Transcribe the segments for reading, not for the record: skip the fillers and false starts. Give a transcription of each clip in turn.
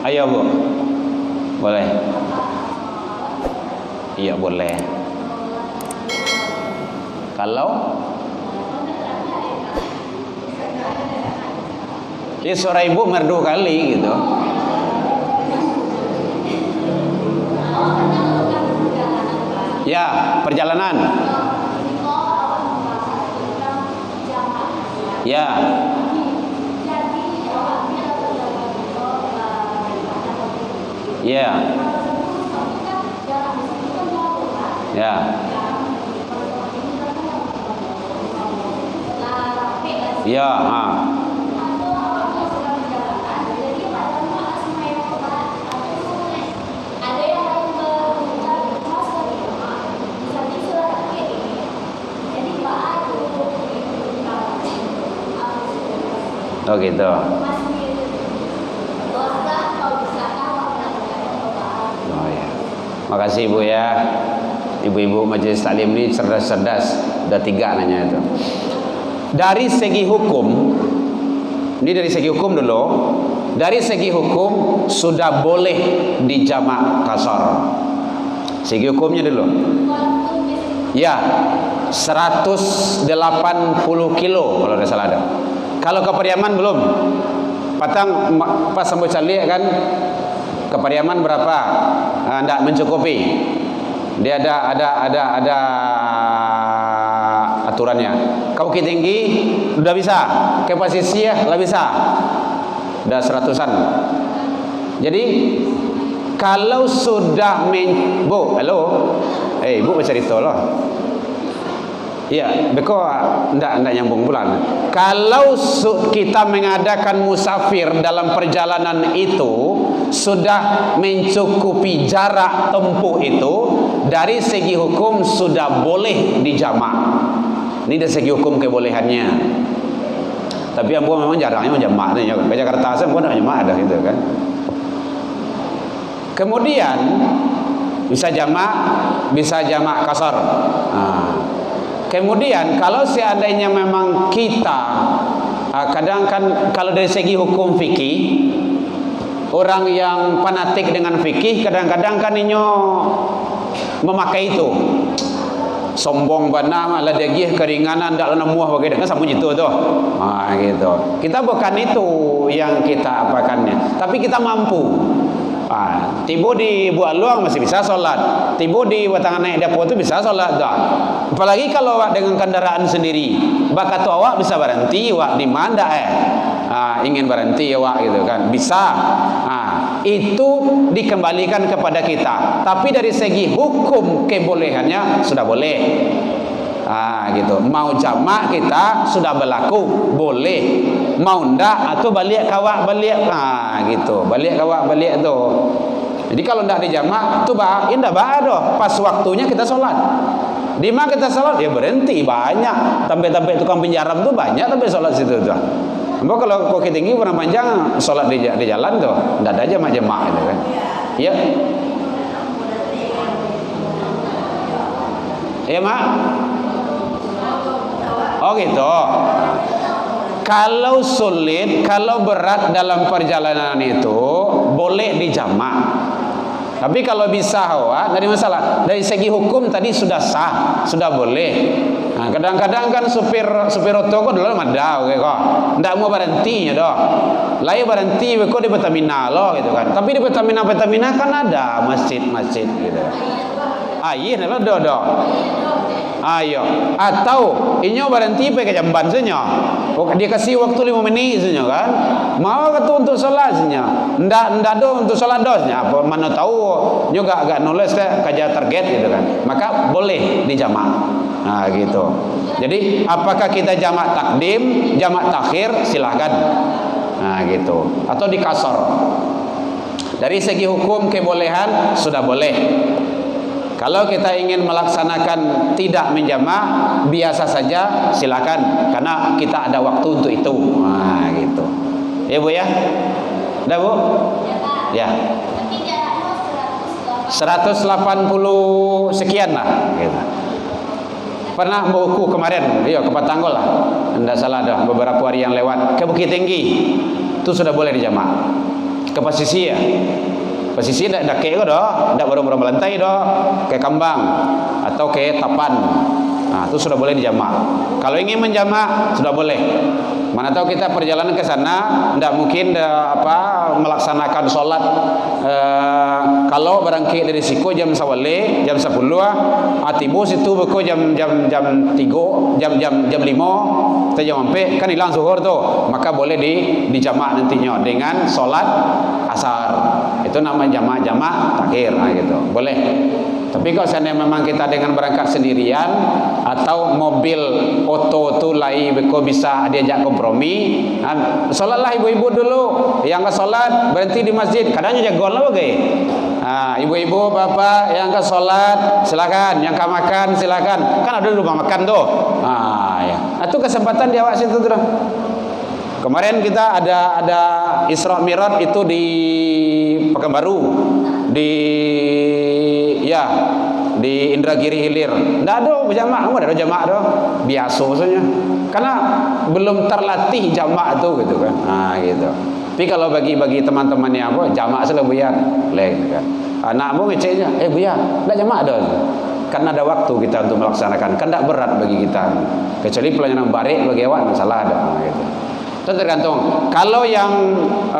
Ayo Bu. Boleh. Iya boleh. Kalau suara ibu merdu kali gitu. Ya, perjalanan. Ya. Ya. Ya. Ya, oh gitu. Oh ya. Makasih Ibu ya. Ibu-ibu majelis taklim ini cerdas-cerdas. Udah 3 nanya itu. Dari segi hukum, ini dari segi hukum dulu. Dari segi hukum sudah boleh dijamak kasar. Segi hukumnya dulu. Ya, 180 kilo kalau tidak salah ada. Kalau ke Pariaman belum. Patang pas sampai cali kan ke Pariaman berapa? Tidak mencukupi. Dia ada aturannya. Ke Bukit Tinggi udah bisa. Ke Pasisi ya lah bisa. Udah 100-an. Jadi kalau sudah Bu, halo. Bu baca cerita loh. Iya, beko ndak nyambung bulan. Kalau kita mengadakan musafir dalam perjalanan itu sudah mencukupi jarak tempuh itu, dari segi hukum sudah boleh dijamak. Ini dari segi hukum kebolehannya. Tapi ambo memang jarangnya menjamak nih. Ke Jakarta saya pun enggak jamak ada gitu kan. Kemudian bisa jamak kasar. Kemudian kalau seandainya memang kita kadang kan kalau dari segi hukum fikih, orang yang fanatik dengan fikih kadang-kadang kan inyo memakai itu. Sombong bana malah dagih keringanan ndak nemuah bagi kan sama gitu tuh. Gitu. Kita bukan itu yang kita apakannya, tapi kita mampu. Tiba di buat luang masih bisa sholat. Tiba di batangan naik depo itu bisa sholat dah. Apalagi kalau awak dengan kendaraan sendiri, bakat awak bisa berhenti awak di mana ingin berhenti awak gitu kan bisa. Itu dikembalikan kepada kita. Tapi dari segi hukum kebolehannya sudah boleh. Gitu. Mau jamak kita sudah berlaku boleh. Mau ndak atau balik kawak balik gitu. Balik kawak balik tu. Jadi kalau ndak dijamak tu indah doh. Pas waktunya kita sholat. Di mana kita sholat ya berhenti banyak. Sampai tukang penjara tu banyak tapi sholat situ tu. Ambo kalau Bukit Tinggi pernah panjang sholat di jalan tu. Ndak ada jamak-jamak gitu kan. Ya. Ya mak. Oh gitu. Kalau sulit, kalau berat dalam perjalanan itu boleh dijamak. Tapi kalau bisa hawa, tidak ada masalah. Dari segi hukum tadi sudah sah, sudah boleh. Kadang-kadang kan supir oto dulu ada, kok. Tidak mau berhentinya doh. Lain berhenti, kok di Pertamina loh, gitu kan. Tapi di Pertamina kan ada masjid gitu. Iya, nelo doh. Ayo, atau inyo berhenti pakai jamban saja. Dia kasih waktu 5 menit saja kan. Mau ke untuk sholat saja. Ndak do untuk sholat dosnya. Apa mana tahu nyo gak nulis kerja target gitu kan. Maka boleh dijamak. Gitu. Jadi apakah kita jamak takdim, jamak takhir silahkan. Gitu. Atau dikasor. Dari segi hukum kebolehan sudah boleh. Kalau kita ingin melaksanakan tidak menjamak biasa saja silakan karena kita ada waktu untuk itu. Gitu. Ya Bu ya. Ada Bu? Ya. 180 sekian lah gitu. Pernah buku kemarin, ke Patanggol lah. Enggak salah dah beberapa hari yang lewat ke Bukit Tinggi. Itu sudah boleh dijamak. ke posisi ya. Posisi dak ke doh, dak barang-barang melantai doh, ke kambang atau ke tapan. Nah, itu sudah boleh dijamak. Kalau ingin menjamak sudah boleh. Mana tahu kita perjalanan ke sana, tidak mungkin melaksanakan sholat. Kalau barangkali dari siku jam sawale, jam 10 tiba situ beko jam 3, jam 5, kita jam sampai kan hilang zuhur tuh, maka boleh dijamak nantinya dengan sholat asar. Itu namanya jamak takhir, gitu. Boleh. Tapi kalau seandainya memang kita dengan berangkat sendirian atau mobil oto tu lai beko bisa diajak kompromi, sholatlah ibu-ibu dulu, yang ke sholat berhenti di masjid, kadang jagoan lah bagai. Ibu-ibu bapak yang ke sholat silakan, yang ke makan silakan, kan ada rumah makan tuh. Ya. Itu kesempatan di awak situ tuh. Kemarin kita ada Isra Mi'raj itu di Pekanbaru, di Indragiri Hilir. Tidak ada jamak, ada jamak doh. Biasa maksudnya. Karena belum terlatih jamak itu gitu kan. Gitu. Tapi kalau bagi teman-temannya jamak saja buyar. Gitu kan. Anakmu ngeceknya, buyar, enggak jamak doh. Karena ada waktu kita untuk melaksanakan. Kan tidak berat bagi kita. Kecuali pelayanan barik bagi awak masalah ada gitu. Itu tergantung. Kalau yang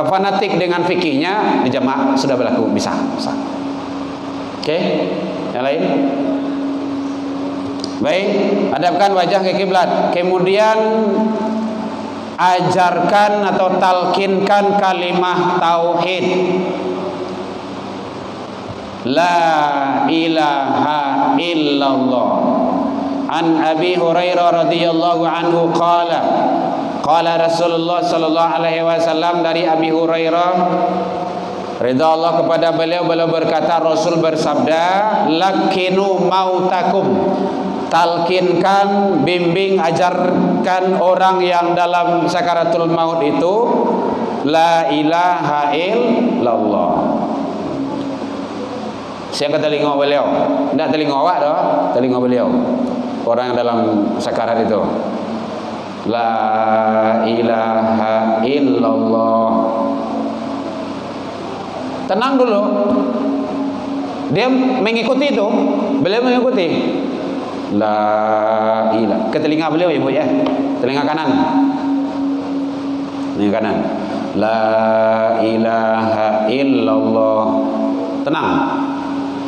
fanatik dengan fikihnya jamak sudah berlaku bisa. Oke, yang lain. Baik, hadapkan wajah ke kiblat. Kemudian ajarkan atau talkinkan kalimah tauhid. La ilaha illallah. An Abi Hurairah radhiyallahu anhu qala Rasulullah sallallahu alaihi wasallam, dari Abi Hurairah ridha Allah kepada beliau berkata, Rasul bersabda, lakinu mautakum, talkinkan, bimbing, ajarkan orang yang dalam sakaratul maut itu la ilaha illallah. Siapa telinga beliau? Tidak telinga awak doh, telinga beliau. Orang yang dalam sakarat itu la ilaha illallah. Tenang dulu. Dia mengikuti itu. Beliau mengikuti. La ilaha. Ke telinga beliau ibu ya. Telinga kanan. Telinga kanan. La ilaha illallah. Tenang.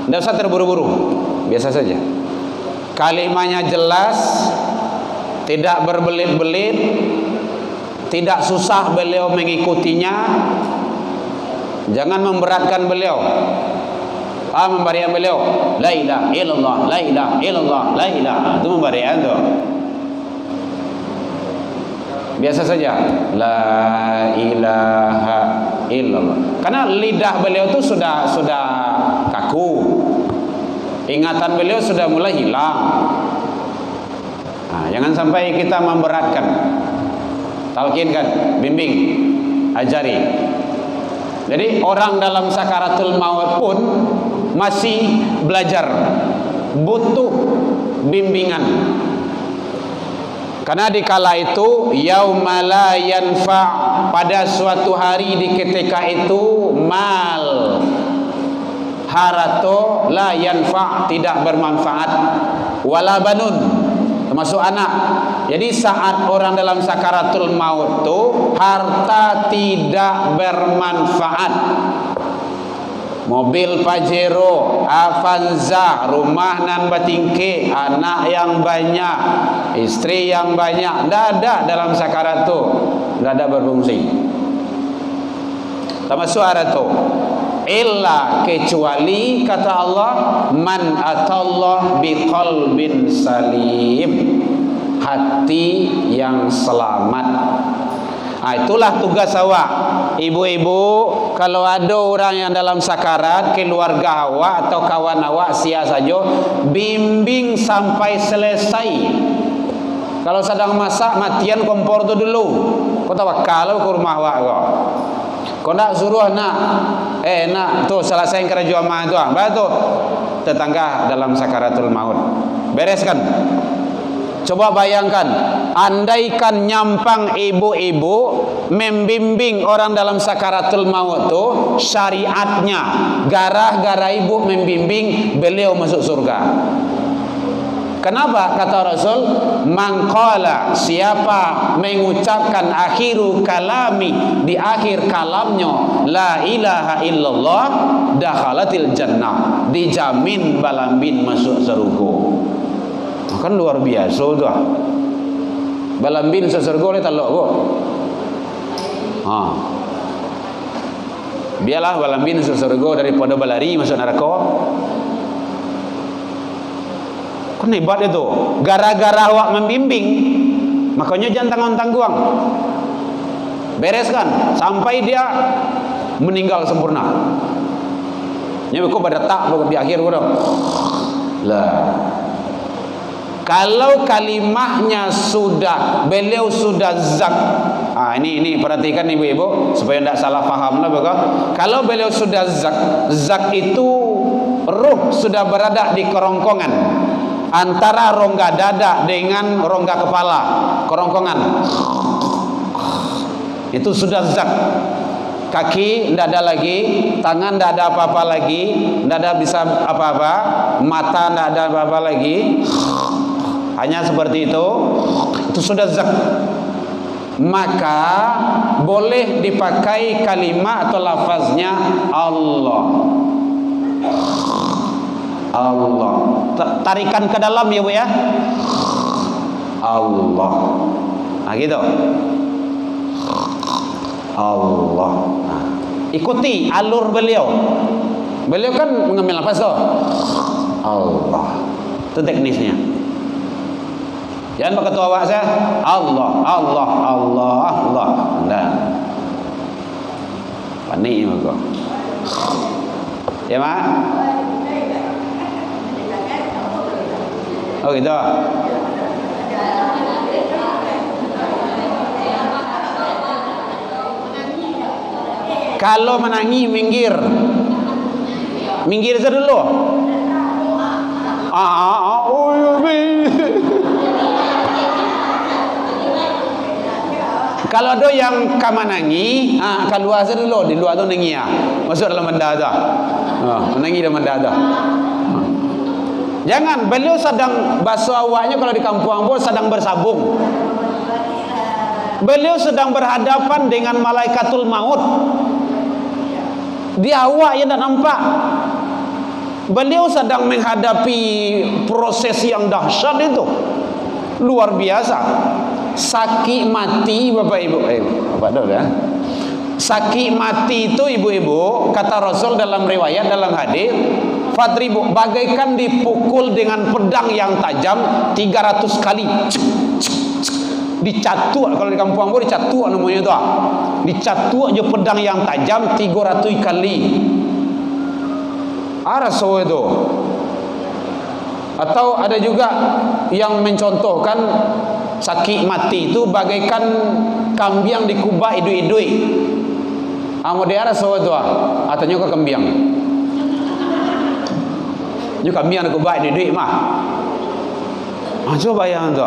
Tidak usah terburu-buru. Biasa saja. Kalimahnya jelas, tidak berbelit-belit, tidak susah beliau mengikutinya. Jangan memberatkan beliau. Memberikan beliau la ilaha illallah, la ilaha illallah, la ilaha. Itu memberikan tuh. Biasa saja. La ilaha illallah. Karena lidah beliau itu sudah kaku. Ingatan beliau sudah mulai hilang. Jangan sampai kita memberatkan. Talkinkan, bimbing, ajari. Jadi orang dalam sakaratul maut pun masih belajar, butuh bimbingan. Karena dikala itu yauma la yanfa', pada suatu hari di ketika itu mal, harato la yanfa', tidak bermanfaat, wala banun, termasuk anak. Jadi saat orang dalam sakaratul maut itu harta tidak bermanfaat. Mobil Pajero, Avanza, rumah nan batingke, anak yang banyak, istri yang banyak, tidak ada dalam sakarat itu, tidak ada berfungsi. Termasuk ada itu. Illa, kecuali kata Allah, man atallah biqalbin salim, hati yang selamat. Itulah tugas awak ibu-ibu. Kalau ada orang yang dalam sakarat, keluarga awak atau kawan awak, sia saja, bimbing sampai selesai. Kalau sedang masak, matian kompor tu dulu, kau tawakal ke rumah awak kau. Kau nak suruh nak tu selesai kerja mah tu, baru tetangga dalam sakaratul maut bereskan. Coba bayangkan, andaikan nyampang ibu-ibu membimbing orang dalam sakaratul maut tu, syariatnya gara-gara ibu membimbing beliau masuk surga. Kenapa? Kata Rasul, mangqala, siapa mengucapkan akhiru kalami, di akhir kalamnya la ilaha illallah, dakhalatil jannah, dijamin balambin masuk surga. Kan luar biasa tu. Balambin masuk surga oleh talok kok. Biarlah balambin masuk surga daripada balari masuk neraka. Kan hebat itu. Gara-gara awak membimbing, makanya jangan tanggung-tanggung. Bereskan sampai dia meninggal sempurna. Nya kok pada tak di akhir udah. Lah. Kalau kalimahnya sudah, beliau sudah zak. Ini perhatikan ibu-ibu supaya tidak salah faham lah baga. Kalau beliau sudah zak itu ruh sudah berada di kerongkongan antara rongga dada dengan rongga kepala, kerongkongan. Itu sudah zak. Kaki tidak ada lagi, tangan tidak ada apa-apa lagi, tidak ada bisa apa-apa, mata tidak ada apa-apa lagi. Hanya seperti itu sudah zak. Maka boleh dipakai kalimat atau lafaznya Allah. Allah. Tarikan ke dalam ya Bu ya. Allah. Nah gitu. Allah. Nah, ikuti alur beliau. Beliau kan mengambil nafas tuh. Allah. Itu teknisnya. Jangan pakai tua awak saya. Allah, Allah, Allah, Allah. Nah. Panik ni kau. Ya mak? Oh gitu. Kalau menangi minggir. Minggir saja dulu. Kalau ada yang kamanangi, keluar saja dulu. Di luar tu nangi ya. Masuk dalam benda tu. Menangi dalam benda tu. Jangan, beliau sedang basuh awaknya kalau di kampung pun sedang bersabung. Beliau sedang berhadapan dengan malaikatul maut. Dia awak yang tak nampak. Beliau sedang menghadapi proses yang dahsyat itu. Luar biasa. Sakit mati Bapak Ibu. Bapak tahu ya. Sakit mati itu ibu-ibu, kata Rasul dalam riwayat, dalam hadis, fadribu, bagaikan dipukul dengan pedang yang tajam 300 kali. Dicatuk, kalau di kampung aku dicatuk namanya itu. Dicatuk aja pedang yang tajam 300 kali. Rasul itu. Atau ada juga yang mencontohkan sakit mati itu bagaikan kambing dikubah idui-idui. Amo dia Rasul itu. Atanya ke kambing. Ini kambing dikubah idui-idui mah. Coba bayangkan tu.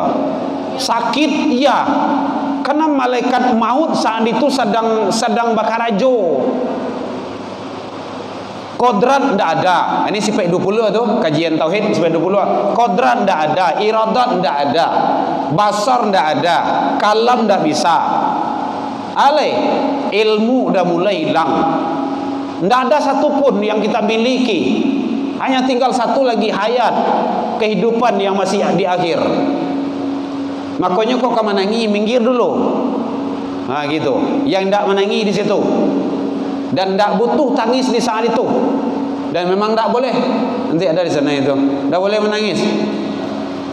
Sakit ya, karena malaikat maut saat itu sedang bakarajo. Kodrat tidak ada. Ini sifat 20 tu kajian tauhid sifat 20. Kodrat tidak ada, iradat tidak ada, basar tidak ada, kalam tidak bisa. Alai ilmu dah mulai hilang. Tidak ada satupun yang kita miliki. Hanya tinggal satu lagi hayat, kehidupan yang masih di akhir. Makanya kok menangi minggir dulu. Gitu. Yang tidak menangi di situ. Dan tidak butuh tangis di saat itu. Dan memang tidak boleh. Nanti ada di sana itu. Tidak boleh menangis.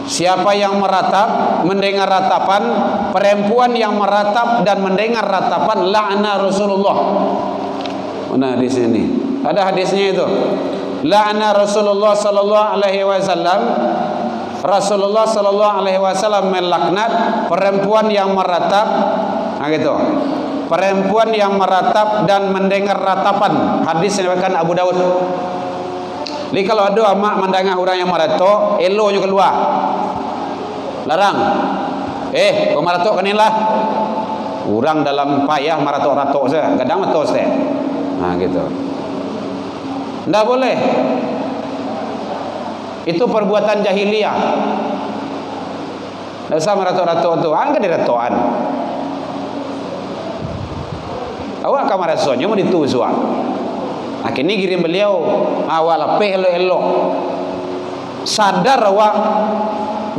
Siapa yang meratap, mendengar ratapan, perempuan yang meratap dan mendengar ratapan, la'na Rasulullah. Mana hadis ini? Ada hadisnya itu. La'na Rasulullah sallallahu alaihi wasallam. Rasulullah sallallahu alaihi wasallam melaknat perempuan yang meratap. Gitu. Perempuan yang meratap dan mendengar ratapan. Hadis yang diriwayatkan Abu Daud. Jadi kalau ada amak mendengar orang yang meratap, elo juga keluar. larang. Kau maratok kanilah. Orang dalam payah maratok-ratok saja, kadang matos teh. Nah gitu. Tidak boleh. Itu perbuatan jahiliyah. Tidak usah maratok-ratok tu. Angkat diratoan. Awak kamar rasanya mau ditusuk. Akhirnya kirim beliau awal pe elok-elok. Sadar awak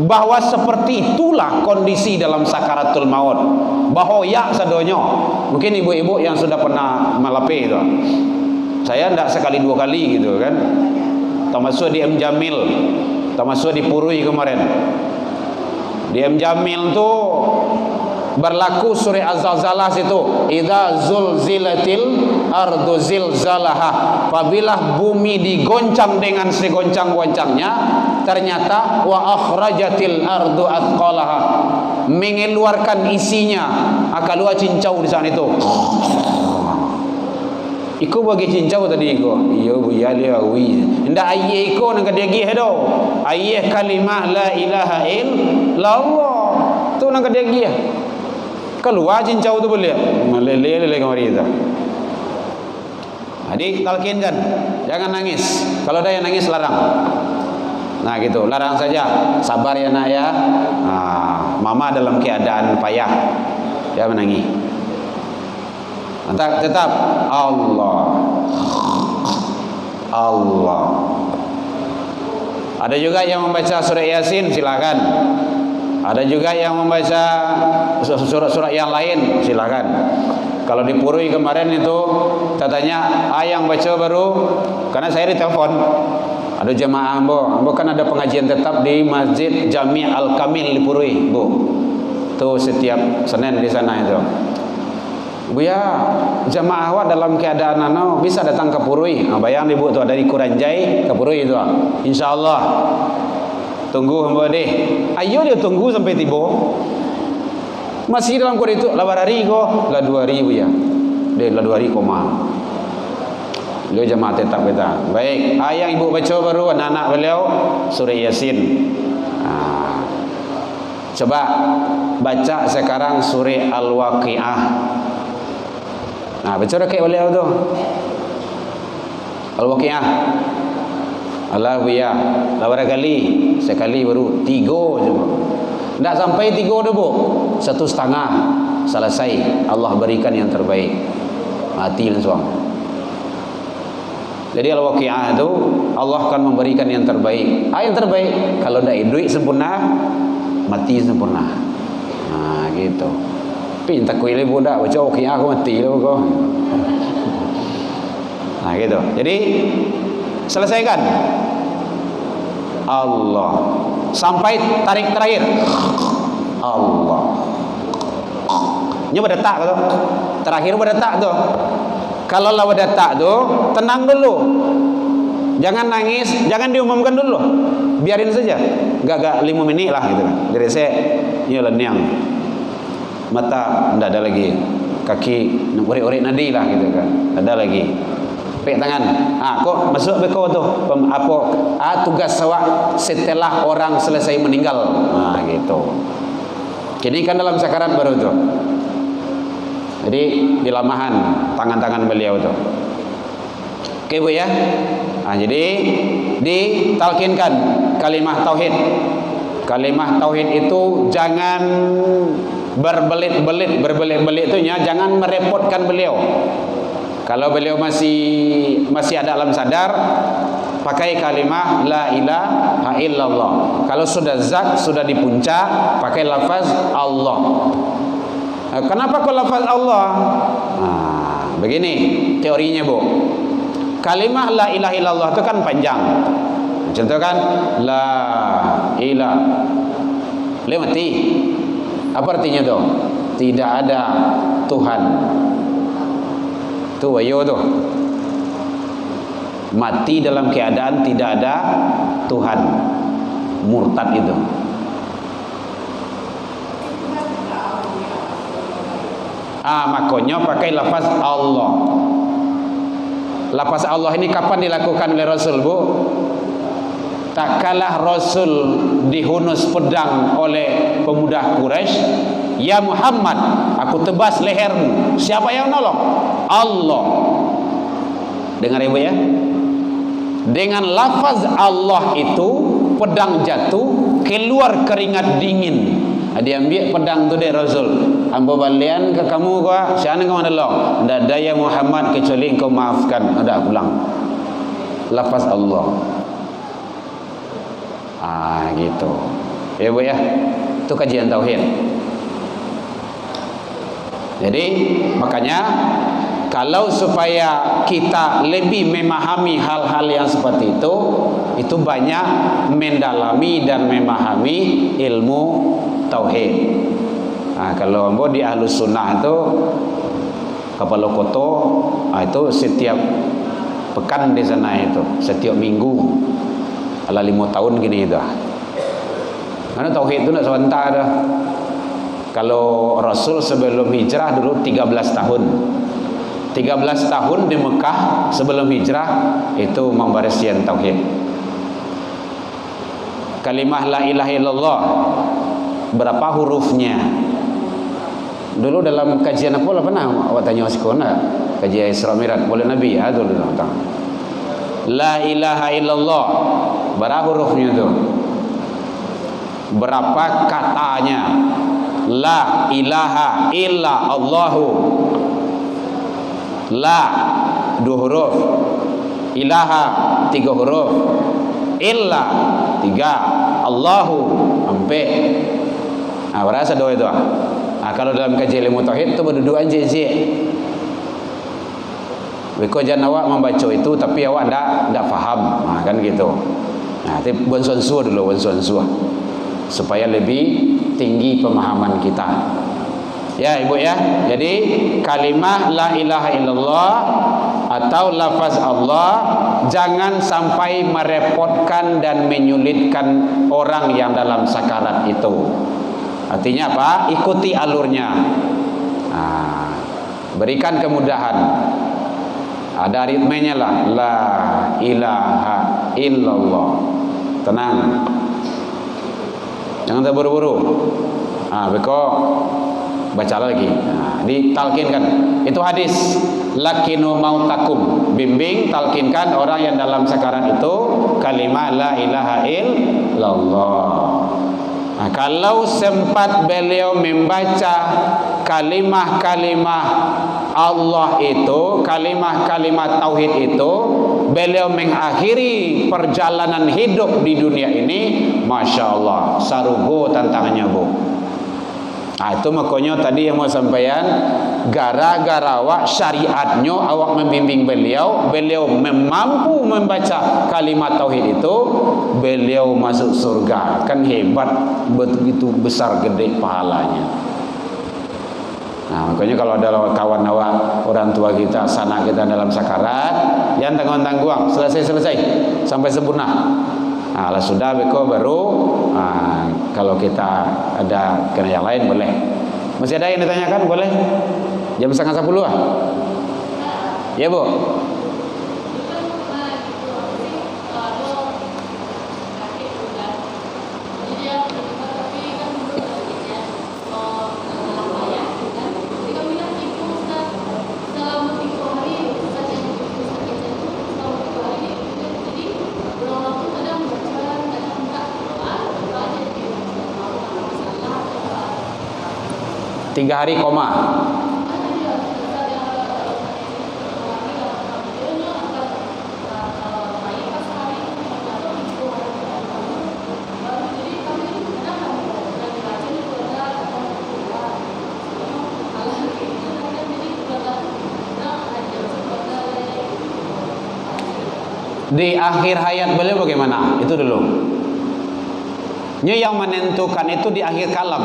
bahwa seperti itulah kondisi dalam sakaratul maut. Bahoyak sadonyo. Mungkin ibu-ibu yang sudah pernah malape itu. Saya tidak sekali dua kali gitu kan. Termasuk di M Jamil, termasuk di Purui kemarin. Di M Jamil tu berlaku surah Az-Zalzalah situ. Idza zulzilatil ardu zilzalaha. Apabila bumi digoncang dengan segoncang-goncangnya, ternyata wa akhrajatil ardu athqalaha, mengeluarkan isinya. Akalua cincau di sana itu. Iko bagi cincau tadi iko. Iyo buya dia wi. Ndak aye iko nang kadegi hedo. Aye kalimah la ilaha illallah. Tu nang kadegi. Keluar cincau tu boleh. Melele kemari itu. Jadi talkinkan, jangan nangis. Kalau ada yang nangis larang. Nah gitu, larang saja. Sabar ya nak ya. Mama dalam keadaan payah, dia menangis. Tetap Allah. Ada juga yang membaca surah Yasin, silakan. Ada juga yang membaca surat-surat yang lain, silakan. Kalau di Purui kemarin itu katanya yang baca baru, karena saya ditelepon. Ada jemaah ambo kan ada pengajian tetap di Masjid Jami' Al-Kamil di Purui, Bu. Tuh setiap Senin di sana itu. Bu ya, jemaah awak dalam keadaan bisa datang ke Purui. Bayang Ibu tuh dari Kuranjai ke Purui itu. Insyaallah. Tunggu hamba deh. Ayo dia tunggu sampai tiba. Masih dalam kode itu labar hari ko la 2000 ya. Dia la 2000 koma. Beliau jemaah tetap kita. Baik, yang ibu baca baru anak-anak beliau surah Yasin. Coba baca sekarang surah Al-Waqiah. Nah, baca kayak beliau tu. Al-Waqiah. Al-Waqiah. Labar kali, sekali baru 3 je. Tidak sampai 3 dah bu, 1,5 selesai. Allah berikan yang terbaik. Mati langsung. Jadi Al-Waqiah itu Allah akan memberikan yang terbaik. Yang terbaik kalau tidak duit sempurna, mati sempurna. Nah gitu. Tapi tak kuilih budak baca Waqiah aku mati lah kau. Nah gitu. Jadi selesaikan. Allah sampai tarik terakhir. Allah. Ini berdetak tu. Terakhir berdetak tu. Kalau lah berdetak tu, tenang dulu. Jangan nangis, jangan diumumkan dulu. Biarin saja. Gak 5 menit lah gitu. Jadi saya ini lenyang. Mata tidak ada lagi. Kaki urik-urik nadi lah gitu kan. Ada lagi. Pek tangan. Kok masuk beko tu. Tugas awak setelah orang selesai meninggal. Gitu. Kini kan dalam sakarat baru tu. Jadi di lamahan tangan-tangan beliau tu. Oke Bu ya. Jadi ditalkinkan kalimah tauhid. Kalimah tauhid itu jangan berbelit-belit itu jangan merepotkan beliau. Kalau beliau masih ada alam sadar, pakai kalimah la ilaha illallah. Kalau sudah zat, sudah di puncak, pakai lafaz Allah. Kenapa kau lafaz Allah? Begini teorinya Bu. Kalimah la ilaha illallah itu kan panjang. Contoh kan la ilaha. Boleh mati. Apa artinya tu? Tidak ada Tuhan. Tu ayo tu. Mati dalam keadaan tidak ada Tuhan. Murtad itu. Makanya pakai lafaz Allah. Lafaz Allah ini kapan dilakukan oleh Rasul Bu? Tak kalah Rasul dihunus pedang oleh pemuda Quraisy, "Ya Muhammad, aku tebas lehermu." Siapa yang nolong? Allah. Dengar ibu ya. Dengan lafaz Allah itu pedang jatuh, keluar keringat dingin. Dia ambil pedang tu dari Rasul. Ambo balian ke kamu gua, siapa kau nolong? Tidak ada ya Muhammad kecuali engkau maafkan. Ada pulang. Lafaz Allah. Gitu. Ya bu ya. Itu kajian tauhid. Jadi makanya kalau supaya kita lebih memahami hal-hal yang seperti itu banyak mendalami dan memahami ilmu tauhid. Kalau ambo di Ahlus Sunnah itu Kepala Koto, itu setiap pekan di sana itu, setiap minggu, ala 5 tahun gini itu. Karena tauhid itu tidak sebentar dah. Kalau Rasul sebelum hijrah dulu 13 tahun. 13 tahun di Mekah sebelum hijrah itu membarisian tauhid. Kalimah la ilaha illallah berapa hurufnya? Dulu dalam kajian apa lah pernah awak tanya sekolah kajian Isra Mi'raj boleh Nabi ya dulu tentang la ilaha illallah berapa hurufnya tu? Berapa katanya? La ilaha illa Allahu. La 2 huruf, ilaha 3 huruf, illa 3, Allahu sampai. Berasa doa itu. Kalau dalam kajian ilmu tauhid itu berduaan jeje. Beko jangan awak membaca itu tapi awak tidak faham, kan gitu. Tapi bonsuansu dulu, bonsuansu supaya lebih tinggi pemahaman kita. Ya ibu ya. Jadi kalimah la ilaha illallah atau lafaz Allah jangan sampai merepotkan dan menyulitkan orang yang dalam sakarat itu. Artinya apa? Ikuti alurnya. Berikan kemudahan. Ada ritmenya lah. La ilaha illallah. Tenang. Jangan terburu-buru. Beko baca lagi. Ditalkinkan. Itu hadis. Lakinu mautakum. Bimbing, talkinkan orang yang dalam sakarat itu kalimah la ilaha illallah. Kalau sempat beliau membaca kalimah-kalimah Allah itu, kalimah-kalimah tauhid itu, beliau mengakhiri perjalanan hidup di dunia ini, Masya Allah, sarugo tantangannya bu. Itu makanya tadi yang mau sampaikan, gara-gara awak syariatnya awak membimbing beliau mampu membaca kalimat tauhid itu, beliau masuk surga. Kan hebat, begitu besar gede pahalanya. Makanya kalau ada kawan awak, orang tua kita, sanak kita dalam sakarat, jangan tanggung-tanggung, selesai sampai sempurna. Lah sudah beko baru kalau kita ada kena yang lain boleh. Masih ada yang ditanyakan boleh? Jam 9:30 ya bu? Tiga hari koma. Di akhir hayat beliau bagaimana? Itu dulu. Yang menentukan itu di akhir kalam.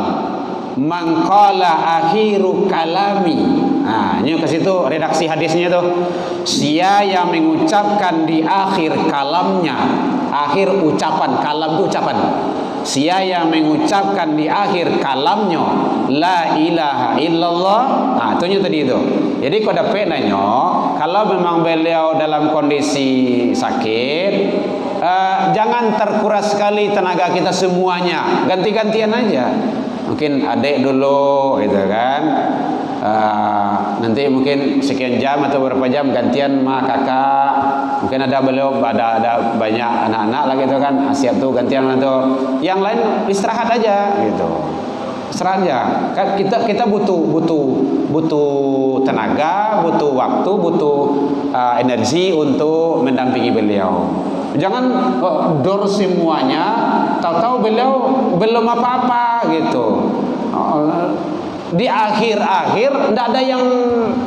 Mangqala akhiru kalami. Ini ke situ redaksi hadisnya tuh. Sia yang mengucapkan di akhir kalamnya, akhir ucapan, kalam itu ucapan. Sia yang mengucapkan di akhir kalamnya la ilaha illallah. Itunya tadi itu. Jadi kau dapat nanya, kalau memang beliau dalam kondisi sakit, jangan terkuras sekali tenaga kita semuanya, ganti-gantian aja. Mungkin adik dulu gitu kan, nanti mungkin sekian jam atau berapa jam gantian sama kakak. Mungkin ada banyak anak-anak lah gitu kan, siap tuh gantian atau yang lain istirahat aja gitu. Istirahat aja. Kan kita butuh tenaga, butuh waktu, butuh energi untuk mendampingi beliau. Jangan dor semuanya, tahu-tahu beliau belum apa-apa gitu. Di akhir-akhir tidak ada yang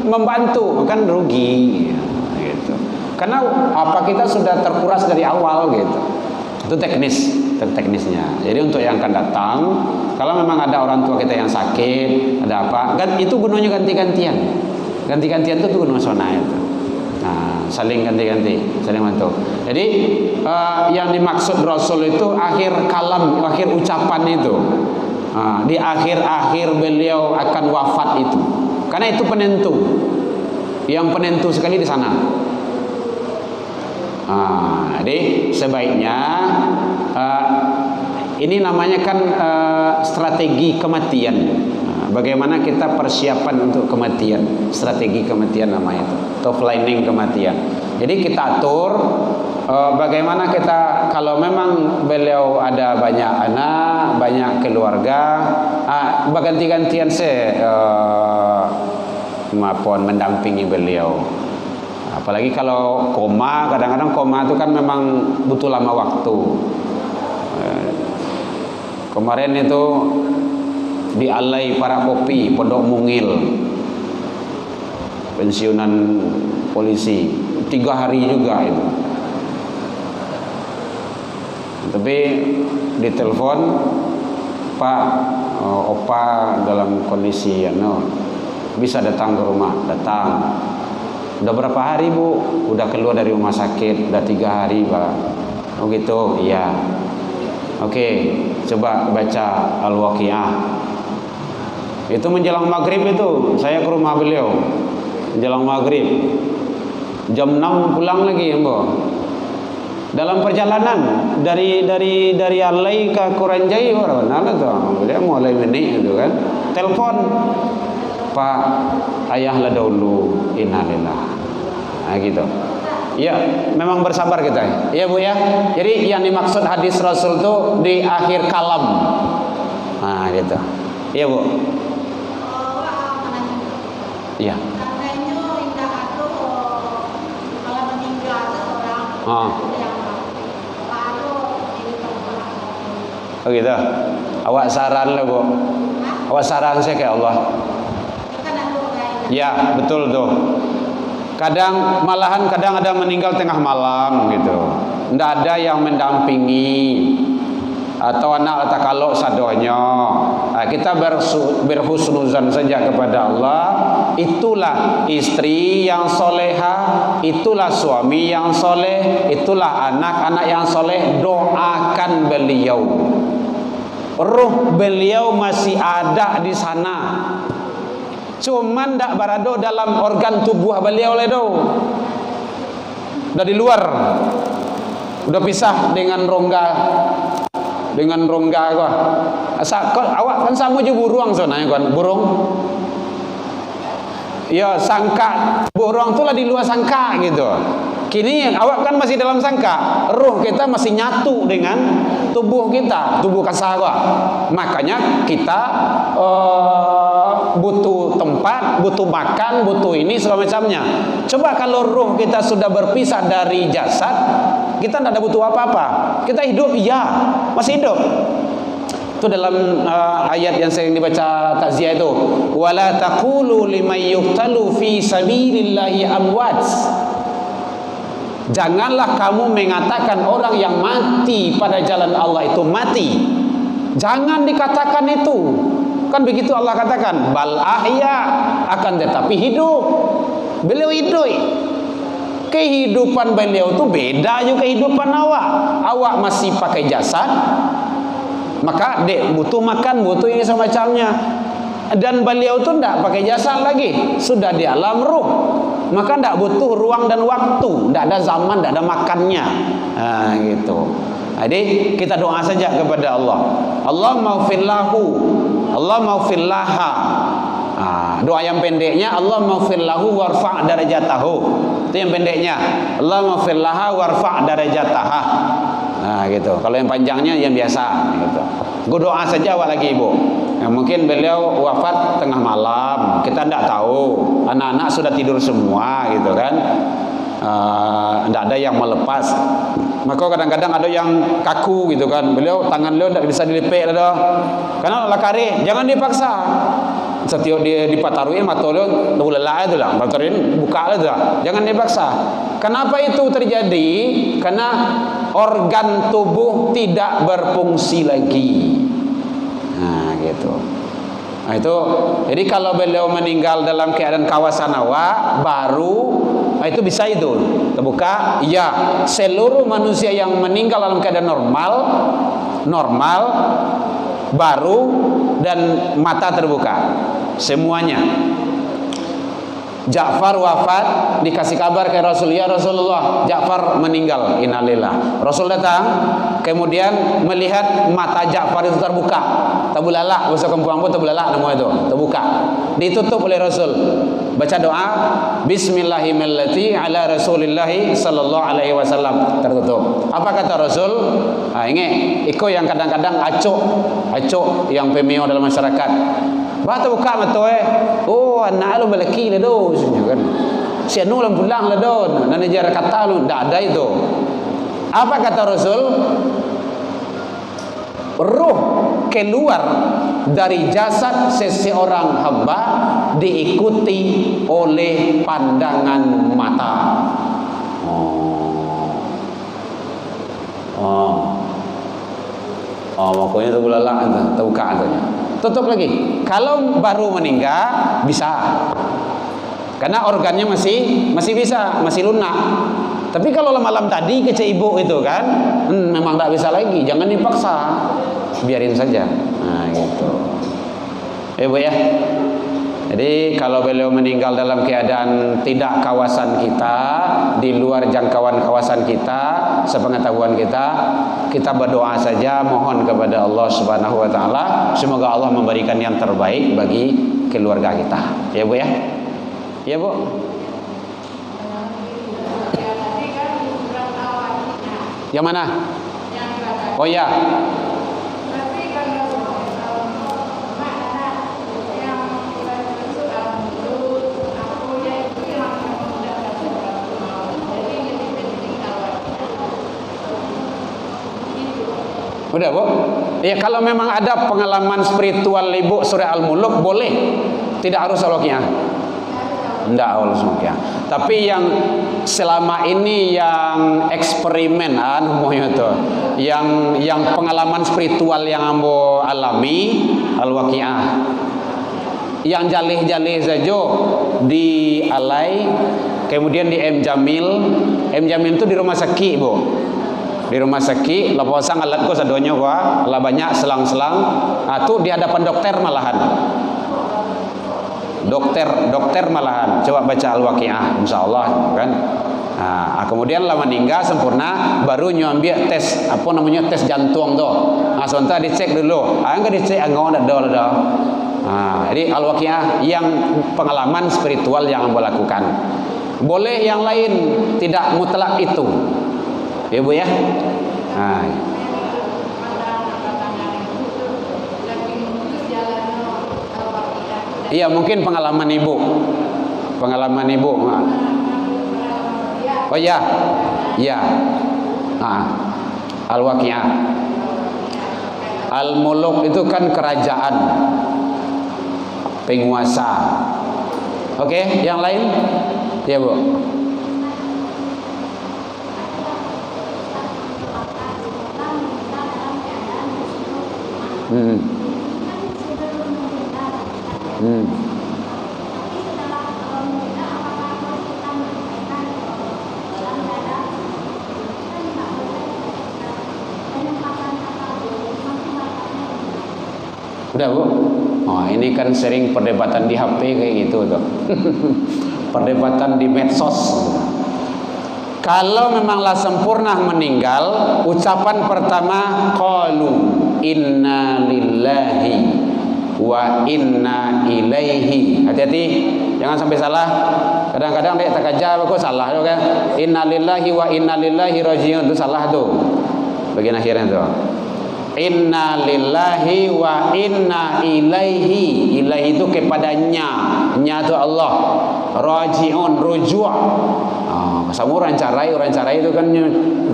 membantu, kan rugi gitu. Karena apa kita sudah terkuras dari awal gitu. Itu teknisnya. Jadi untuk yang akan datang, kalau memang ada orang tua kita yang sakit, ada apa, kan itu gunanya ganti-gantian. Ganti-gantian itu gunanya sunnah itu. Nah, saling ganti-ganti, saling bantu. Jadi yang dimaksud Rasul itu akhir kalam, akhir ucapan itu. Di akhir-akhir beliau akan wafat itu. Karena itu penentu. Yang penentu sekali di sana. Jadi sebaiknya ini namanya kan strategi kematian. Bagaimana kita persiapan untuk kematian, strategi kematian namanya itu, atau planning kematian. Jadi kita atur bagaimana kita, kalau memang beliau ada banyak anak, banyak keluarga, berganti-gantian mendampingi beliau. Apalagi kalau koma, kadang-kadang koma itu kan memang butuh lama waktu. Kemarin itu di Alai Para Kopi, Pondok Mungil, pensiunan polisi, 3 hari juga itu. Tapi ditelepon, Pak, opa dalam kondisi bisa datang ke rumah. Datang. Udah berapa hari bu? Udah keluar dari rumah sakit, udah 3 hari pak. Oh gitu, iya. Oke, coba baca Al-Waqiah. Itu menjelang maghrib itu saya ke rumah beliau. Menjelang maghrib, jam 6 pulang lagi ya bu. Dalam perjalanan dari Alai ke Kuranjai, mana tuh? Dia mulai menik gitu kan. Telepon, Pak, ayahlah dahulu, innalillah. Nah gitu. Ya, memang bersabar kita. Iya bu ya. Jadi yang dimaksud hadis Rasul itu di akhir kalam. Nah gitu. Iya bu. Iya. Oh gitu. Awak saran lah bu. Awak saran saya ke Allah. Ya betul tuh. Malahan kadang ada meninggal tengah malam gitu. Tidak ada yang mendampingi. Atau anak letak kalau sadonya. Kita berhusnuzan saja kepada Allah. Itulah istri yang soleha, itulah suami yang soleh, itulah anak-anak yang soleh. Doakan beliau. Ruh beliau masih ada di sana. Cuman tak berada dalam organ tubuh beliau ledo. Udah di luar. Udah pisah dengan rongga. Dengan rongga gua. Awak kan sama je burung sana kan, burung. Ya sangka burung tu lah di luar sangka gitu. Kini awak kan masih dalam sangka, roh kita masih nyatu dengan tubuh kita, tubuh kasar gua. Makanya kita butuh tempat, butuh makan, butuh ini segala macamnya. Coba kalau roh kita sudah berpisah dari jasad, kita tidak ada butuh apa-apa. Kita hidup, iya, masih hidup. Itu dalam ayat yang sering dibaca takziah itu, wala taqulu liman yuqtalu fi sabilillahi amwat. Janganlah kamu mengatakan orang yang mati pada jalan Allah itu mati. Jangan dikatakan itu. Kan begitu Allah katakan, bal ahya, akan tetapi hidup. Beliau hidup. Kehidupan beliau itu beda juga kehidupan awak. Awak masih pakai jasad, maka dek butuh makan, butuh ini semacamnya. Dan beliau itu tidak pakai jasad lagi, sudah di alam ruh. maka tidak butuh ruang dan waktu, tidak ada zaman, tidak ada makannya. Gitu. Jadi kita doa saja kepada Allah. Allah maufillahu, Allah maufillaha. Doa yang pendeknya Allah maufillahu warfa' darajatahu. Itu yang pendeknya. Allah maufillaha warfa' darajataha. Gitu. Kalau yang panjangnya yang biasa gitu. Gue doa saja awak lagi ibu. Mungkin beliau wafat tengah malam, kita tidak tahu. Anak-anak sudah tidur semua gitu kan. Tidak ada yang melepas. Maka kadang-kadang ada yang kaku gitu kan. Beliau tangan beliau tidak bisa dilipik dah. Karena lakari, jangan dipaksa. Setiap dia dipataruin mata beliau lelah itu lah. Pataruin buka itu lah. Jangan dipaksa. Kenapa itu terjadi? Karena organ tubuh tidak berfungsi lagi. Gitu. Itu jadi kalau beliau meninggal dalam keadaan kawasan awak baru itu bisa itu terbuka. Ya, seluruh manusia yang meninggal dalam keadaan normal baru dan mata terbuka semuanya. Ja'far wafat, dikasih kabar ke Rasul, ya Rasulullah, Ja'far meninggal, innalillah. Rasul datang, kemudian melihat mata Ja'far itu terbuka, tabulala, bahasa kampung pun tabulala nama itu, terbuka, ditutup oleh Rasul. Baca doa, Bismillahirrahmanirrahim ala Rasulillahi sallallahu alaihi wasallam, tertutup. Apa kata Rasul? Ini iko yang kadang-kadang acuk yang pemio dalam masyarakat. Batu buka mata oh anak lu belaki le do kan. Si anu lam pulang le do. Nan ajar kata lu ndak ada itu. Apa kata Rasul? Ruh keluar dari jasad seseorang hamba diikuti oleh pandangan mata. Makanya tu bulalak tu buka katanya. Tutup lagi. Kalau baru meninggal bisa, karena organnya masih bisa, masih lunak. Tapi kalau malam tadi kecil ibu itu kan, memang tak bisa lagi. Jangan dipaksa, biarin saja. Gitu. Bu ya. Jadi kalau beliau meninggal dalam keadaan tidak kawasan kita, di luar jangkauan kawasan kita, sepengetahuan kita berdoa saja, mohon kepada Allah Subhanahu wa taala semoga Allah memberikan yang terbaik bagi keluarga kita. Ya Bu ya. Ya Bu. Yang mana? Oh ya. Udah Bu? Ya kalau memang ada pengalaman spiritual ibu surah Al-Muluk boleh, tidak harus al-Waqiah. Tidak harus al-Waqiah. Tapi yang selama ini yang eksperimen umumnya itu, yang pengalaman spiritual yang ambo alami al-Waqiah. Yang jalih-jalih saja di Alai, kemudian di M Jamil. M Jamil itu di rumah sakit Bu. Di rumah sakit, lepasan alatku sadonya gua, lah banyak selang-selang. Tuh di hadapan dokter malahan. Dokter malahan. Coba baca Al-Waqiah, insyaallah kan. Kemudian lah meninggal sempurna, baru nyambil tes apa namanya tes jantung tuh. Sebentar dicek dulu. Enggak dicek enggak ada. Jadi Al-Waqiah yang pengalaman spiritual yang Anda lakukan. Boleh yang lain, tidak mutlak itu. Ya Bu ya. Iya mungkin pengalaman ibu. Oh ya. Ya. Al-Waqiah. Al-Muluk itu kan kerajaan, penguasa. Oke, yang lain? Ya Bu. Udah Bu? Ini kan sering perdebatan di HP kayak gitu tuh. perdebatan di medsos. Kalau memanglah sempurna meninggal, ucapan pertama qalu inna lillahi wa inna ilaihi. Hati-hati, jangan sampai salah. Kadang-kadang dia tak aja kok salah tu kan. Inna lillahi wa inna ilaihi rajiun, itu salah tu. Bagian akhirnya tu. Inna lillahi wa inna ilaihi. Ilaihi itu kepadanya. Nya tu Allah. Rajiun, rujuk. Sama orang carai itu kan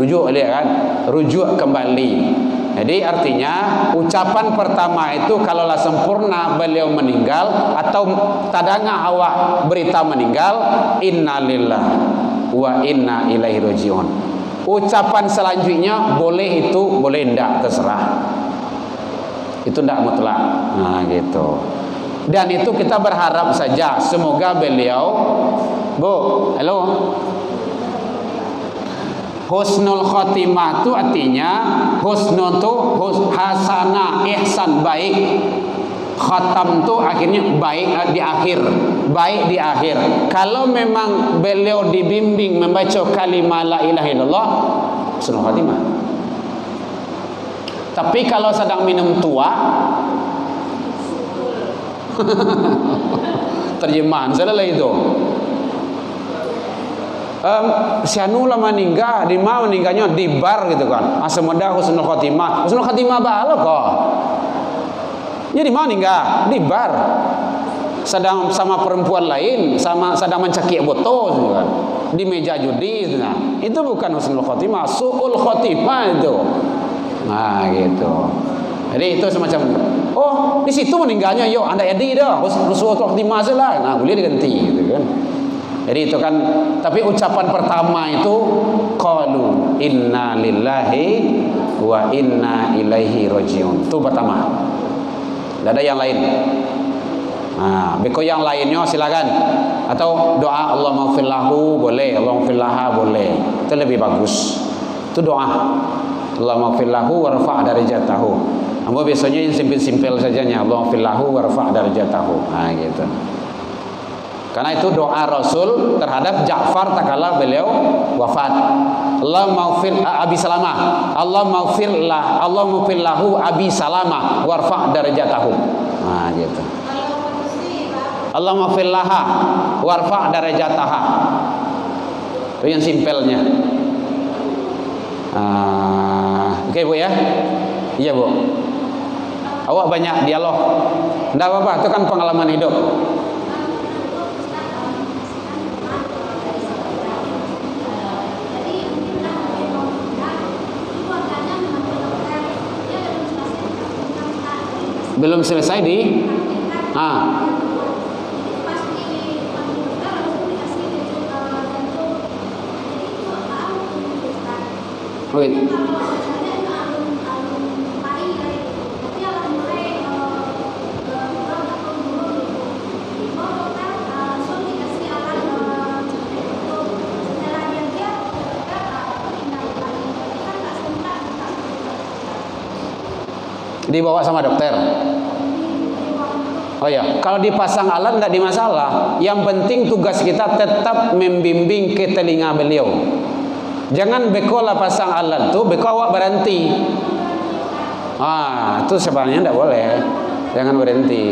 rujuk dia kan, rujuk kembali. Jadi artinya ucapan pertama itu kalaulah sempurna beliau meninggal atau tadanga awak berita meninggal, innalillah wa inna ilaihi rajiun. Ucapan selanjutnya boleh itu, boleh enggak, terserah. Itu enggak mutlak. Nah gitu. Dan itu kita berharap saja semoga beliau, Bu, halo, husnul khotimah itu artinya husnul itu hasanah, ihsan, baik. Khatam itu akhirnya baik di akhir, baik di akhir. Kalau memang beliau dibimbing membaca kalimat la ilaha illallah, husnul khotimah. Tapi kalau sedang minum tua, terjemahan salah itu. Si anu lah meninggal, di mana meninggalnya di bar gitu kan. Asamada husnul khotimah. Husnul khotimah bala kok. Jadi mana meninggal di bar. Sedang sama perempuan lain, sama sedang mencakik botol gitu kan. Di meja judi gitu kan. Itu bukan husnul khotimah, suul khotimah itu. Nah, gitu. Jadi itu semacam, oh, di situ meninggalnya, yo, anda edi dah, husnul khotimah salah. Nah, boleh diganti gitu kan. Jadi itu kan, tapi ucapan pertama itu qalu inna lillahi wa inna ilaihi rajiun. Itu pertama. Tidak ada yang lain. Nah, beko yang lainnya silakan. Atau doa Allah maghfir lahu boleh, Allah maghfir laha boleh. Itu lebih bagus. Itu doa. Allah maghfir lahu warfa' darajatahu. Ambo biasanya yang simpel-simpel sajanya, Allah maghfir lahu warfa' darajatahu. Nah, gitu. Karena itu doa Rasul terhadap Ja'far tatkala beliau wafat. Allah maghfir Abi Salamah. Allah maghfir lahu Abi Salamah warfa' darajatahu. Nah, gitu. Allah maghfir laha warfa' darajataha. Itu yang simpelnya. Oke, Bu ya. Iya, Bu. Awak banyak dialog. Enggak apa-apa, itu kan pengalaman hidup. Belum selesai di dibawa sama dokter. Oh ya, kalau dipasang alat tidak dimasalah. Yang penting tugas kita tetap membimbing ke telinga beliau. Jangan beko lah pasang alat tuh, beko awak berhenti. Itu sebenarnya tidak boleh. Jangan berhenti.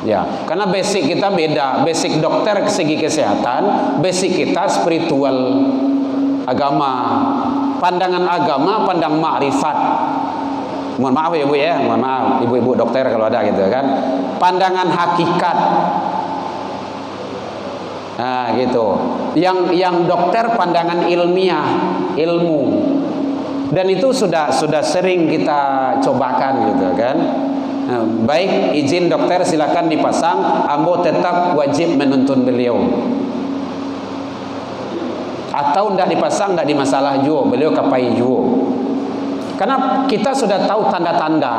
Ya, karena basic kita beda. Basic dokter segi kesehatan, basic kita spiritual, agama. Pandangan agama, pandang makrifat. Mohon maaf ya Bu ya, mohon maaf ibu-ibu dokter kalau ada gitu kan. Pandangan hakikat. Nah, gitu. Yang dokter pandangan ilmiah, ilmu. Dan itu sudah sering kita cobakan gitu kan. Nah, baik izin dokter silakan dipasang, ambo tetap wajib menuntun beliau. Atau tidak dipasang tidak dimasalah juga, beliau kapai juga. Karena kita sudah tahu tanda-tanda.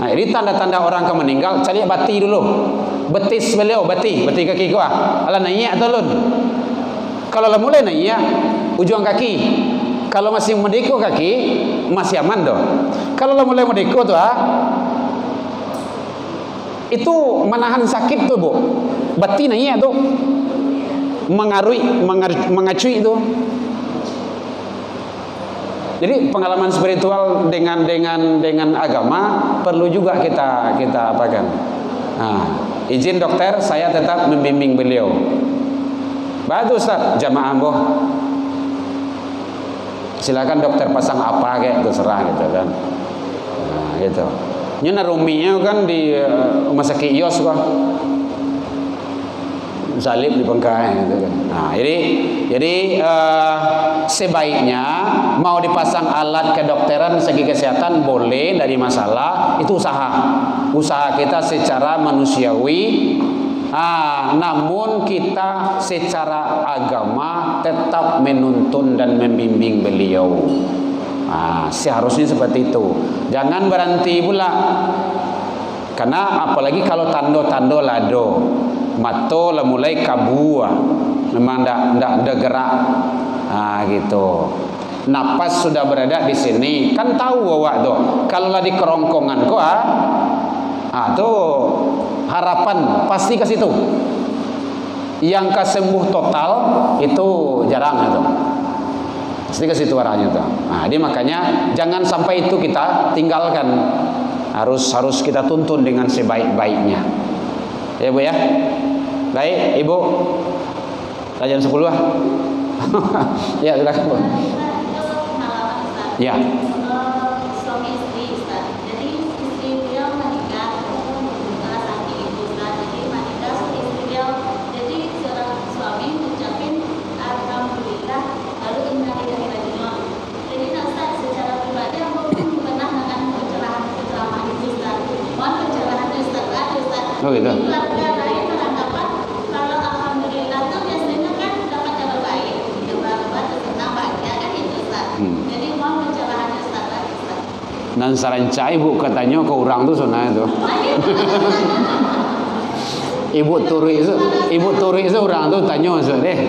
Nah, ini tanda-tanda orang akan meninggal, cari bati dulu. Betis beliau, bati kaki gua. Ala naik atau lun. Kalau lah mulai naik, ujung kaki. Kalau masih mendeko kaki, masih aman doh. Kalau lah mulai mendeko tuh, Itu menahan sakit tuh Bu. Batin iya tuh. Mengacui itu. Jadi pengalaman spiritual dengan agama perlu juga kita apakan. Nah, izin dokter, saya tetap membimbing beliau. Bagus Ustaz, jamaah boh. Silakan dokter pasang apa kayak terserah gitu kan. Nah, gitu. Ini naruminya kan di rumah sakit Yos kok. Salib di bengkai gitu kan. Nah, jadi sebaiknya mau dipasang alat kedokteran segi kesehatan boleh, dari masalah itu usaha kita secara manusiawi. Namun kita secara agama tetap menuntun dan membimbing beliau. Seharusnya seperti itu. Jangan berhenti pula. Karena apalagi kalau tando lado, mato lah mulai kabua, memang ndak gerak. Gitu. Napas sudah berada di sini, kan tahu awak tuh. Kalau lah di kerongkongan kok tuh harapan pasti ke situ. Yang kesembuh total itu jarang itu. Pasti ke situ arahnya tuh. Jadi makanya jangan sampai itu kita tinggalkan. Harus kita tuntun dengan sebaik-baiknya. Ya Bu ya. Baik, Ibu. Jam 10 lah. Ya, silakan Bu. Ya. Suami istri Ustaz. Jadi istri beliau menikah salah sakit itu Ustaz. Jadi menikah istri beliau. Jadi seorang suami mengucapkan alhamdulillah lalu innalillahi wa inna ilaihi raji'un. Jadi Ustaz secara pribadi aku pun pernah dengan pencerahan itu Ustaz. Mohon pencerahan Ustaz. Oh gitu. Keluarga lain beranggapan kalau alhamdulillah itu biasanya kan dapat kabar baik, kabar senang bahagia kan itu Ustaz. Jadi mohon pencerahan Ustaz. Dan sarancai Bu katanya ke orang tuh sana itu. Ibu turi itu orang tuh tanya deh.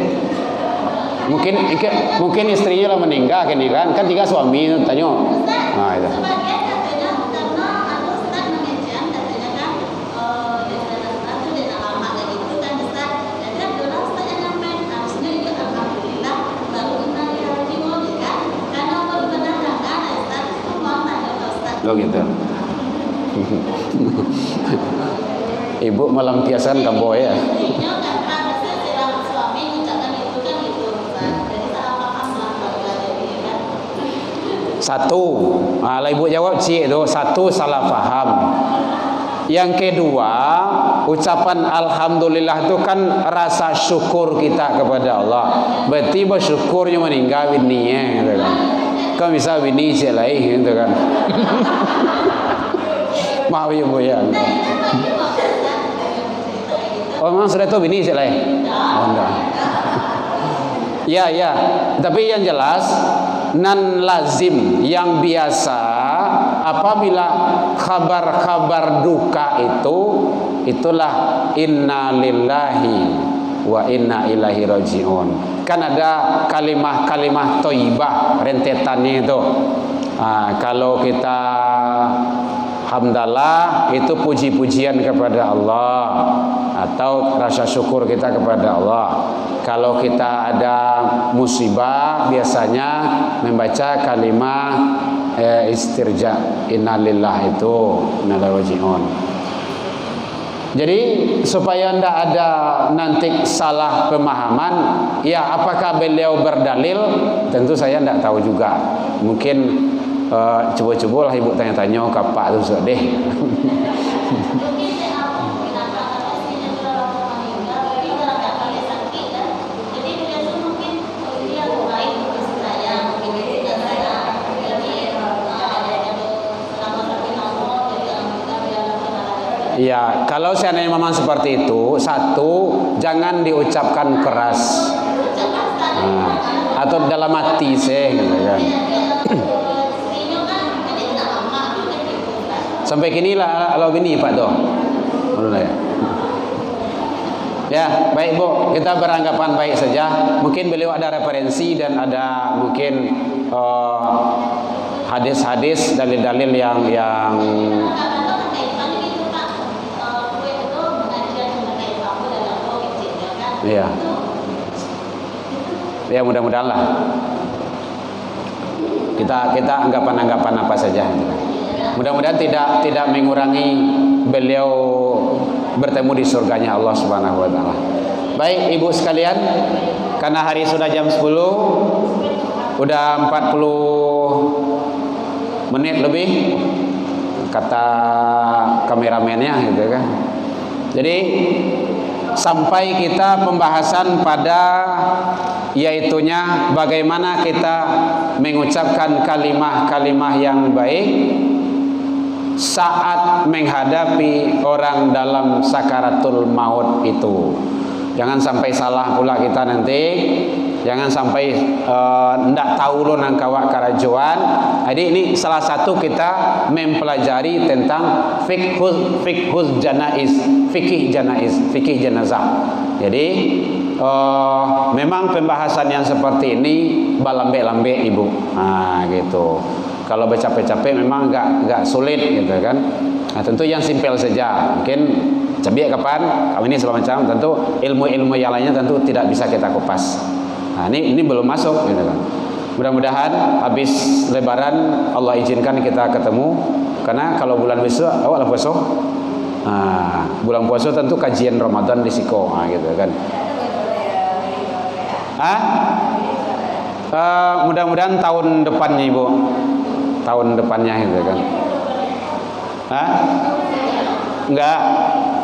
Mungkin istrinya lah meninggal kan tiga suami itu tanya. Nah itu. Sebagian katanya karena Ustaz mengajian katanya kan Ustaz itu dia lama kayak gitu kan Ustaz. Jadi ada Ustaz yang nyampein harusnya itu alhamdulillah lalu innalillahi wa inna ilaihi raji'un kan. Karena baru pernah dengar Ustaz itu mau tanya ke Ustaz. Oh gitu. Ibu melampiaskan kaboy ya. Istrinya kan harusnya seorang suami ucapkan itu kan itu Ustaz. Jadi salah paham lah keluarga jadi kan. Satu, lah Ibu jawab itu. Satu, salah paham. Yang kedua, ucapan alhamdulillah itu kan rasa syukur kita kepada Allah. Berarti bersyukurnya meninggal bininya gitu kan. Kan bisa bini lain gitu kan. Maaf ya Bu ya. Oh memang sudah tahu bini lain. Oh enggak. Ya. Tapi yang jelas nan lazim yang biasa apabila kabar-kabar duka itulah inna lillahi wa inna ilaihi raji'un. Kan ada kalimah thayyibah rentetannya itu. Kalau kita hamdalah itu puji-pujian kepada Allah atau rasa syukur kita kepada Allah. Kalau kita ada musibah biasanya membaca kalimah istirja innalillah itu innalillahi raji'un. Jadi supaya tidak ada nanti salah pemahaman, ya apakah beliau berdalil? Tentu saya tidak tahu juga. Mungkin coba-coba lah Ibu tanya-tanya ke Pak itu sudah deh. Ya, kalau seandainya memang seperti itu, satu, jangan diucapkan keras. Atau dalam hati gitu kan. Sampai kini lah kalau gini Pak Doh. Ya, baik Bu, kita beranggapan baik saja. Mungkin beliau ada referensi dan ada mungkin hadis-hadis dalil-dalil yang Iya. Ya mudah-mudahan lah. Kita anggapan-anggapan apa saja. Mudah-mudahan tidak mengurangi beliau bertemu di surganya Allah Subhanahu wa taala. Baik Ibu sekalian, karena hari sudah jam 10, udah 40 menit lebih kata kameramennya gitu kan. Jadi sampai kita pembahasan pada yaitunya bagaimana kita mengucapkan kalimah-kalimah yang baik saat menghadapi orang dalam sakaratul maut itu. Jangan sampai salah pula kita nanti. Jangan sampai ndak tahu lo nang kawak karajuan. Jadi ini salah satu kita mempelajari tentang fikih jenazah. Jadi memang pembahasan yang seperti ini balambe-lambe Ibu. Nah, gitu. Kalau bercapek-capek memang agak sulit gitu kan. Nah, tentu yang simpel saja. Mungkin cabiak kapan, kami ini segala macam. Tentu ilmu-ilmu yang lainnya tentu tidak bisa kita kupas. Nah, ini belum masuk gitu kan. Mudah-mudahan habis Lebaran Allah izinkan kita ketemu. Karena kalau bulan besok awal puasa. Nah, bulan puasa tentu kajian Ramadan di Siko, nah, gitu kan. Mudah-mudahan tahun depannya Ibu. Tahun depannya gitu kan. Enggak.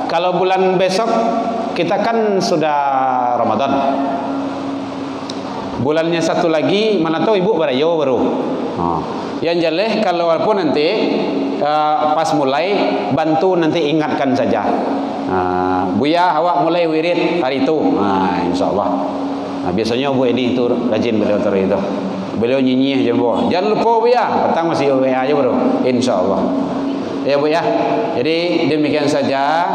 Kalau bulan besok kita kan sudah Ramadan. Bulannya satu lagi mana tahu Ibu barayo baru. Yang jelas kalau walaupun nanti pas mulai bantu nanti ingatkan saja. Buya awak mulai wirid hari itu. Insyaallah. Biasanya Bu Edi itu rajin beliau terus itu. Beliau nyinyih aja Bu. Jangan lupa Bu ya. Petang masih WA aja bro. Insyaallah. Ya Bu ya. Jadi demikian saja.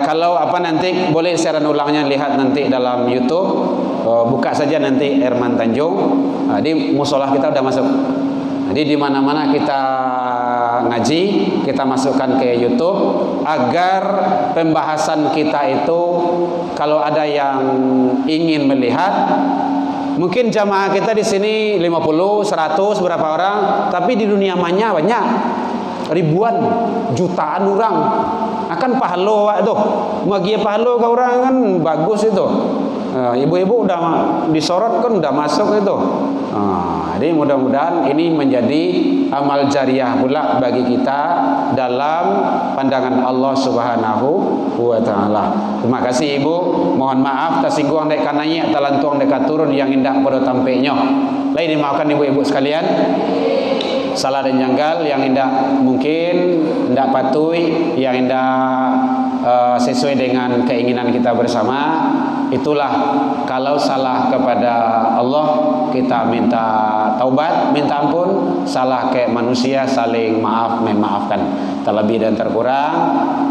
Kalau apa nanti boleh siaran ulangnya lihat nanti dalam YouTube. Buka saja nanti Herman Tanjung. Di musolah kita udah masuk. Jadi di mana-mana kita ngaji, kita masukkan ke YouTube agar pembahasan kita itu kalau ada yang ingin melihat. Mungkin jamaah kita di sini 50, 100 berapa orang, tapi di dunia manya banyak ribuan, jutaan orang. Akan pahalo itu, bagi pahalo ke orang kan bagus itu. Ibu-ibu udah disorot kan udah masuk itu. Jadi mudah-mudahan ini menjadi amal jariah pula bagi kita dalam pandangan Allah Subhanahu wa taala. Terima kasih Ibu. Mohon maaf tersinggung dek kananya talantuang dekat turun yang indah pada tampeknya. Lain dimaafkan ibu-ibu sekalian. Salah dan janggal yang indah mungkin indah patuhi, yang indah sesuai dengan keinginan kita bersama. Itulah kalau salah kepada Allah kita minta taubat, minta ampun. Salah ke manusia saling maaf memaafkan. Terlebih dan terkurang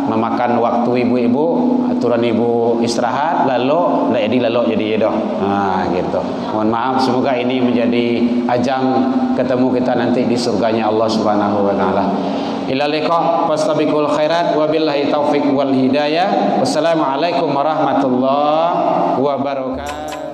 memakan waktu ibu-ibu, aturan ibu istirahat lalu jadi gitu. Gitu. Mohon maaf, semoga ini menjadi ajang ketemu kita nanti di surganya Allah Subhanahu wa taala. Ila liqa fastabiqul khairat wabillahi taufik wal hidayah. Wassalamualaikum warahmatullahi wabarakatuh.